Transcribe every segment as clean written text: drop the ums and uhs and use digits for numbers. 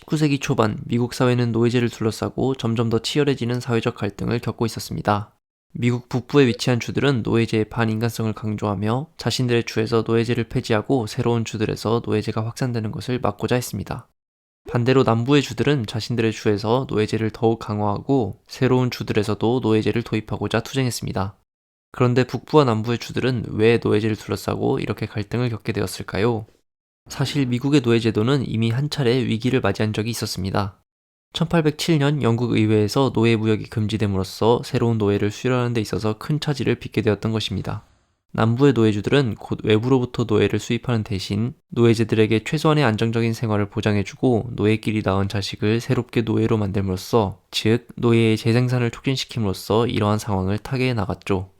19세기 초반 미국 사회는 노예제를 둘러싸고 점점 더 치열해지는 사회적 갈등을 겪고 있었습니다. 미국 북부에 위치한 주들은 노예제의 반인간성을 강조하며 자신들의 주에서 노예제를 폐지하고 새로운 주들에서 노예제가 확산되는 것을 막고자 했습니다. 반대로 남부의 주들은 자신들의 주에서 노예제를 더욱 강화하고 새로운 주들에서도 노예제를 도입하고자 투쟁했습니다. 그런데 북부와 남부의 주들은 왜 노예제를 둘러싸고 이렇게 갈등을 겪게 되었을까요? 사실 미국의 노예제도는 이미 한 차례 위기를 맞이한 적이 있었습니다. 1807년 영국 의회에서 노예 무역이 금지됨으로써 새로운 노예를 수출하는 데 있어서 큰 차질을 빚게 되었던 것입니다. 남부의 노예주들은 곧 외부로부터 노예를 수입하는 대신 노예제들에게 최소한의 안정적인 생활을 보장해주고 노예끼리 낳은 자식을 새롭게 노예로 만듦으로써, 즉 노예의 재생산을 촉진시킴으로써 이러한 상황을 타개해 나갔죠.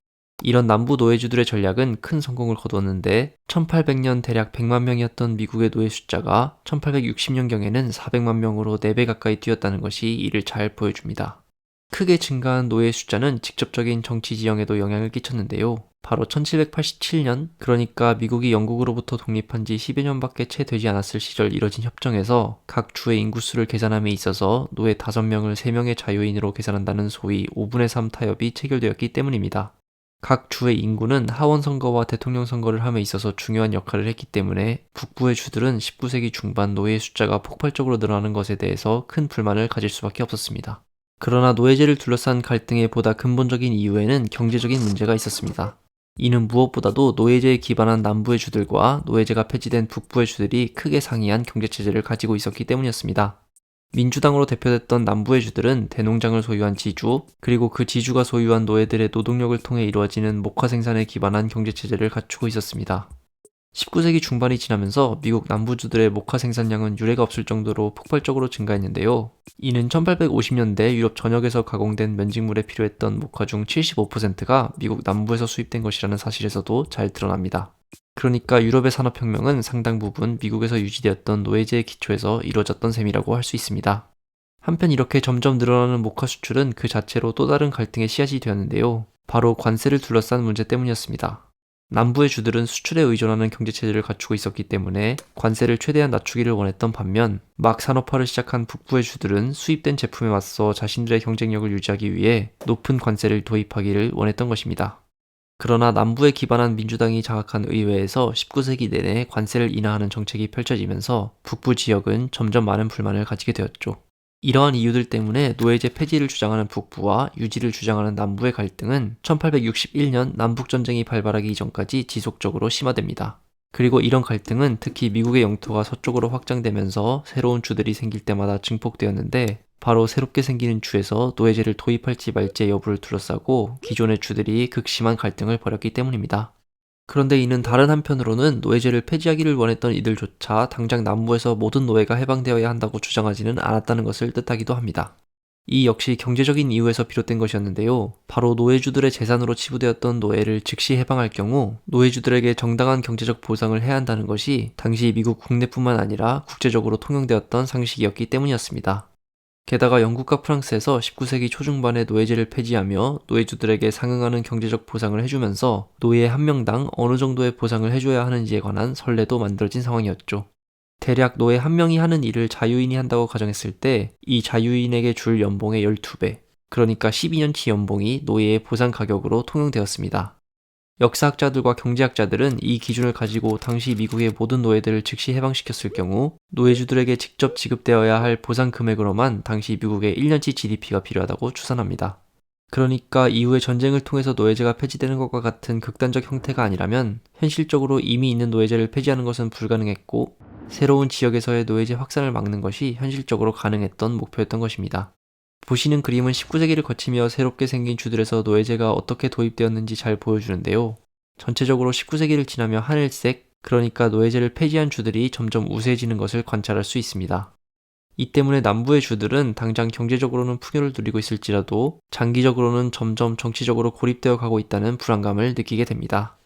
이런 남부 노예주들의 전략은 큰 성공을 거두었는데 1800년 대략 100만 명이었던 미국의 노예 숫자가 1860년경에는 400만 명으로 4배 가까이 뛰었다는 것이 이를 잘 보여줍니다. 크게 증가한 노예 숫자는 직접적인 정치 지형에도 영향을 끼쳤는데요. 바로 1787년, 그러니까 미국이 영국으로부터 독립한 지 10여 년밖에 채 되지 않았을 시절 이뤄진 협정에서 각 주의 인구수를 계산함에 있어서 노예 5명을 3명의 자유인으로 계산한다는 소위 5분의 3 타협이 체결되었기 때문입니다. 각 주의 인구는 하원 선거와 대통령 선거를 함에 있어서 중요한 역할을 했기 때문에 북부의 주들은 19세기 중반 노예의 숫자가 폭발적으로 늘어나는 것에 대해서 큰 불만을 가질 수밖에 없었습니다. 그러나 노예제를 둘러싼 갈등의 보다 근본적인 이유에는 경제적인 문제가 있었습니다. 이는 무엇보다도 노예제에 기반한 남부의 주들과 노예제가 폐지된 북부의 주들이 크게 상이한 경제체제를 가지고 있었기 때문이었습니다. 민주당으로 대표됐던 남부의 주들은 대농장을 소유한 지주, 그리고 그 지주가 소유한 노예들의 노동력을 통해 이루어지는 목화 생산에 기반한 경제체제를 갖추고 있었습니다. 19세기 중반이 지나면서 미국 남부주들의 목화 생산량은 유례가 없을 정도로 폭발적으로 증가했는데요. 이는 1850년대 유럽 전역에서 가공된 면직물에 필요했던 목화 중 75%가 미국 남부에서 수입된 것이라는 사실에서도 잘 드러납니다. 그러니까 유럽의 산업혁명은 상당 부분 미국에서 유지되었던 노예제의 기초에서 이루어졌던 셈이라고 할 수 있습니다. 한편 이렇게 점점 늘어나는 목화 수출은 그 자체로 또 다른 갈등의 씨앗이 되었는데요. 바로 관세를 둘러싼 문제 때문이었습니다. 남부의 주들은 수출에 의존하는 경제체제를 갖추고 있었기 때문에 관세를 최대한 낮추기를 원했던 반면 막 산업화를 시작한 북부의 주들은 수입된 제품에 맞서 자신들의 경쟁력을 유지하기 위해 높은 관세를 도입하기를 원했던 것입니다. 그러나 남부에 기반한 민주당이 장악한 의회에서 19세기 내내 관세를 인하하는 정책이 펼쳐지면서 북부 지역은 점점 많은 불만을 가지게 되었죠. 이러한 이유들 때문에 노예제 폐지를 주장하는 북부와 유지를 주장하는 남부의 갈등은 1861년 남북전쟁이 발발하기 이전까지 지속적으로 심화됩니다. 그리고 이런 갈등은 특히 미국의 영토가 서쪽으로 확장되면서 새로운 주들이 생길 때마다 증폭되었는데, 바로 새롭게 생기는 주에서 노예제를 도입할지 말지의 여부를 둘러싸고 기존의 주들이 극심한 갈등을 벌였기 때문입니다. 그런데 이는 다른 한편으로는 노예제를 폐지하기를 원했던 이들조차 당장 남부에서 모든 노예가 해방되어야 한다고 주장하지는 않았다는 것을 뜻하기도 합니다. 이 역시 경제적인 이유에서 비롯된 것이었는데요. 바로 노예주들의 재산으로 치부되었던 노예를 즉시 해방할 경우 노예주들에게 정당한 경제적 보상을 해야 한다는 것이 당시 미국 국내뿐만 아니라 국제적으로 통용되었던 상식이었기 때문이었습니다. 게다가 영국과 프랑스에서 19세기 초중반에 노예제를 폐지하며 노예주들에게 상응하는 경제적 보상을 해주면서 노예 한 명당 어느 정도의 보상을 해줘야 하는지에 관한 선례도 만들어진 상황이었죠. 대략 노예 한 명이 하는 일을 자유인이 한다고 가정했을 때 이 자유인에게 줄 연봉의 12배, 그러니까 12년치 연봉이 노예의 보상 가격으로 통용되었습니다. 역사학자들과 경제학자들은 이 기준을 가지고 당시 미국의 모든 노예들을 즉시 해방시켰을 경우 노예주들에게 직접 지급되어야 할 보상 금액으로만 당시 미국의 1년치 GDP가 필요하다고 추산합니다. 그러니까 이후에 전쟁을 통해서 노예제가 폐지되는 것과 같은 극단적 형태가 아니라면 현실적으로 이미 있는 노예제를 폐지하는 것은 불가능했고, 새로운 지역에서의 노예제 확산을 막는 것이 현실적으로 가능했던 목표였던 것입니다. 보시는 그림은 19세기를 거치며 새롭게 생긴 주들에서 노예제가 어떻게 도입되었는지 잘 보여주는데요. 전체적으로 19세기를 지나며 하늘색, 그러니까 노예제를 폐지한 주들이 점점 우세해지는 것을 관찰할 수 있습니다. 이 때문에 남부의 주들은 당장 경제적으로는 풍요를 누리고 있을지라도 장기적으로는 점점 정치적으로 고립되어 가고 있다는 불안감을 느끼게 됩니다.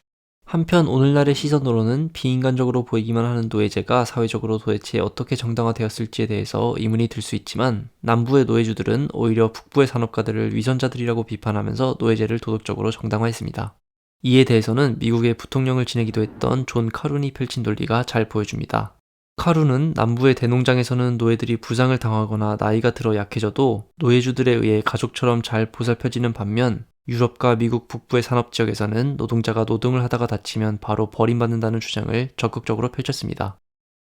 한편 오늘날의 시선으로는 비인간적으로 보이기만 하는 노예제가 사회적으로 도대체 어떻게 정당화되었을지에 대해서 의문이 들 수 있지만, 남부의 노예주들은 오히려 북부의 산업가들을 위선자들이라고 비판하면서 노예제를 도덕적으로 정당화했습니다. 이에 대해서는 미국의 부통령을 지내기도 했던 존 카룬이 펼친 논리가 잘 보여줍니다. 카루는 남부의 대농장에서는 노예들이 부상을 당하거나 나이가 들어 약해져도 노예주들에 의해 가족처럼 잘 보살펴지는 반면 유럽과 미국 북부의 산업지역에서는 노동자가 노동을 하다가 다치면 바로 버림받는다는 주장을 적극적으로 펼쳤습니다.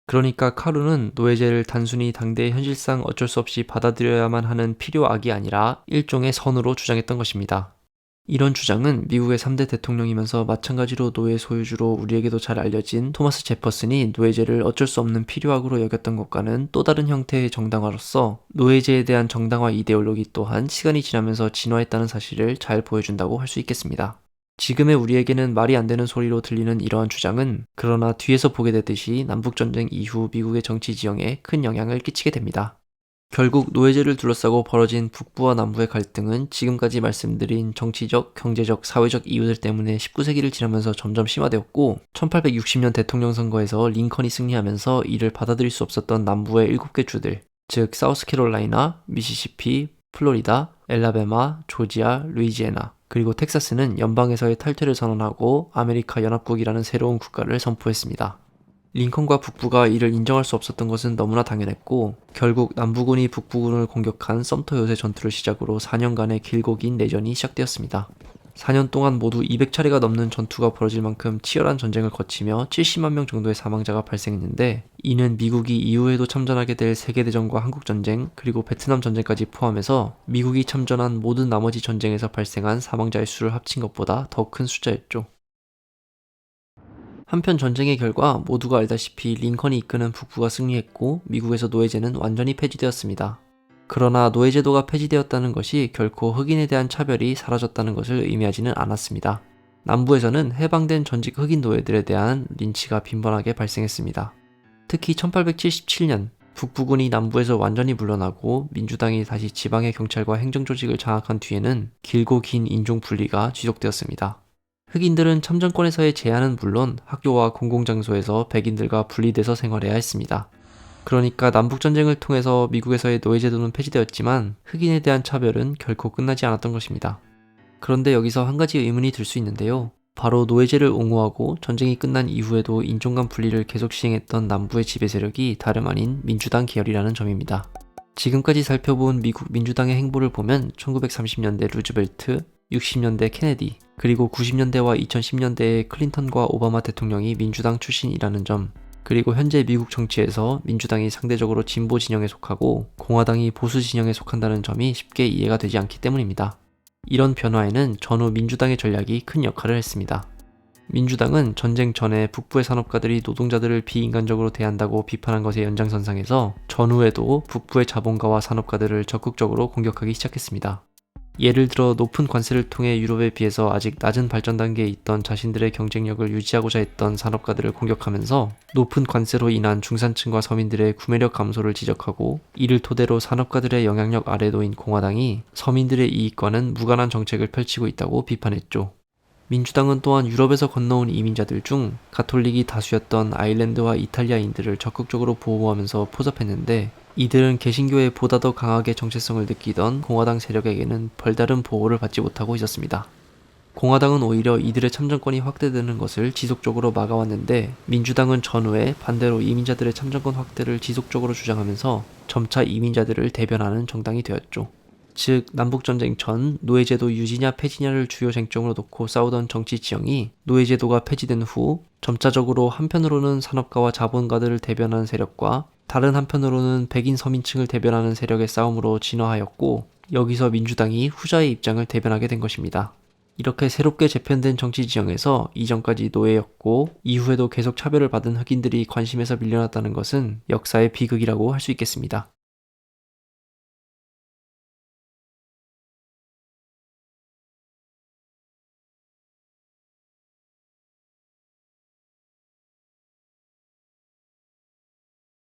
그러니까 카루는 노예제를 단순히 당대의 현실상 어쩔 수 없이 받아들여야만 하는 필요악이 아니라 일종의 선으로 주장했던 것입니다. 이런 주장은 미국의 3대 대통령이면서 마찬가지로 노예 소유주로 우리에게도 잘 알려진 토마스 제퍼슨이 노예제를 어쩔 수 없는 필요악으로 여겼던 것과는 또 다른 형태의 정당화로서 노예제에 대한 정당화 이데올로기 또한 시간이 지나면서 진화했다는 사실을 잘 보여준다고 할 수 있겠습니다. 지금의 우리에게는 말이 안 되는 소리로 들리는 이러한 주장은 그러나 뒤에서 보게 되듯이 남북전쟁 이후 미국의 정치 지형에 큰 영향을 끼치게 됩니다. 결국 노예제를 둘러싸고 벌어진 북부와 남부의 갈등은 지금까지 말씀드린 정치적, 경제적, 사회적 이유들 때문에 19세기를 지나면서 점점 심화되었고 1860년 대통령 선거에서 링컨이 승리하면서 이를 받아들일 수 없었던 남부의 7개 주들, 즉 사우스캐롤라이나, 미시시피, 플로리다, 엘라베마, 조지아, 루이지애나, 그리고 텍사스는 연방에서의 탈퇴를 선언하고 아메리카 연합국이라는 새로운 국가를 선포했습니다. 링컨과 북부가 이를 인정할 수 없었던 것은 너무나 당연했고 결국 남부군이 북부군을 공격한 썸터 요새 전투를 시작으로 4년간의 길고 긴 내전이 시작되었습니다. 4년 동안 모두 200차례가 넘는 전투가 벌어질 만큼 치열한 전쟁을 거치며 70만 명 정도의 사망자가 발생했는데 이는 미국이 이후에도 참전하게 될 세계대전과 한국전쟁 그리고 베트남 전쟁까지 포함해서 미국이 참전한 모든 나머지 전쟁에서 발생한 사망자의 수를 합친 것보다 더 큰 숫자였죠. 한편 전쟁의 결과 모두가 알다시피 링컨이 이끄는 북부가 승리했고 미국에서 노예제는 완전히 폐지되었습니다. 그러나 노예제도가 폐지되었다는 것이 결코 흑인에 대한 차별이 사라졌다는 것을 의미하지는 않았습니다. 남부에서는 해방된 전직 흑인 노예들에 대한 린치가 빈번하게 발생했습니다. 특히 1877년 북부군이 남부에서 완전히 물러나고 민주당이 다시 지방의 경찰과 행정조직을 장악한 뒤에는 길고 긴 인종 분리가 지속되었습니다. 흑인들은 참정권에서의 제한은 물론 학교와 공공장소에서 백인들과 분리돼서 생활해야 했습니다. 그러니까 남북전쟁을 통해서 미국에서의 노예제도는 폐지되었지만 흑인에 대한 차별은 결코 끝나지 않았던 것입니다. 그런데 여기서 한 가지 의문이 들 수 있는데요. 바로 노예제를 옹호하고 전쟁이 끝난 이후에도 인종 간 분리를 계속 시행했던 남부의 지배 세력이 다름 아닌 민주당 계열이라는 점입니다. 지금까지 살펴본 미국 민주당의 행보를 보면 1930년대 루즈벨트, 60년대 케네디, 그리고 90년대와 2010년대의 클린턴과 오바마 대통령이 민주당 출신이라는 점, 그리고 현재 미국 정치에서 민주당이 상대적으로 진보 진영에 속하고 공화당이 보수 진영에 속한다는 점이 쉽게 이해가 되지 않기 때문입니다. 이런 변화에는 전후 민주당의 전략이 큰 역할을 했습니다. 민주당은 전쟁 전에 북부의 산업가들이 노동자들을 비인간적으로 대한다고 비판한 것의 연장선상에서 전후에도 북부의 자본가와 산업가들을 적극적으로 공격하기 시작했습니다. 예를 들어 높은 관세를 통해 유럽에 비해서 아직 낮은 발전 단계에 있던 자신들의 경쟁력을 유지하고자 했던 산업가들을 공격하면서 높은 관세로 인한 중산층과 서민들의 구매력 감소를 지적하고 이를 토대로 산업가들의 영향력 아래 놓인 공화당이 서민들의 이익과는 무관한 정책을 펼치고 있다고 비판했죠. 민주당은 또한 유럽에서 건너온 이민자들 중 가톨릭이 다수였던 아일랜드와 이탈리아인들을 적극적으로 보호하면서 포섭했는데 이들은 개신교에 보다 더 강하게 정체성을 느끼던 공화당 세력에게는 별다른 보호를 받지 못하고 있었습니다. 공화당은 오히려 이들의 참정권이 확대되는 것을 지속적으로 막아왔는데 민주당은 전후에 반대로 이민자들의 참정권 확대를 지속적으로 주장하면서 점차 이민자들을 대변하는 정당이 되었죠. 즉 남북전쟁 전 노예제도 유지냐 폐지냐를 주요 쟁점으로 놓고 싸우던 정치 지형이 노예제도가 폐지된 후 점차적으로 한편으로는 산업가와 자본가들을 대변하는 세력과 다른 한편으로는 백인 서민층을 대변하는 세력의 싸움으로 진화하였고 여기서 민주당이 후자의 입장을 대변하게 된 것입니다. 이렇게 새롭게 재편된 정치 지형에서 이전까지 노예였고 이후에도 계속 차별을 받은 흑인들이 관심에서 밀려났다는 것은 역사의 비극이라고 할 수 있겠습니다.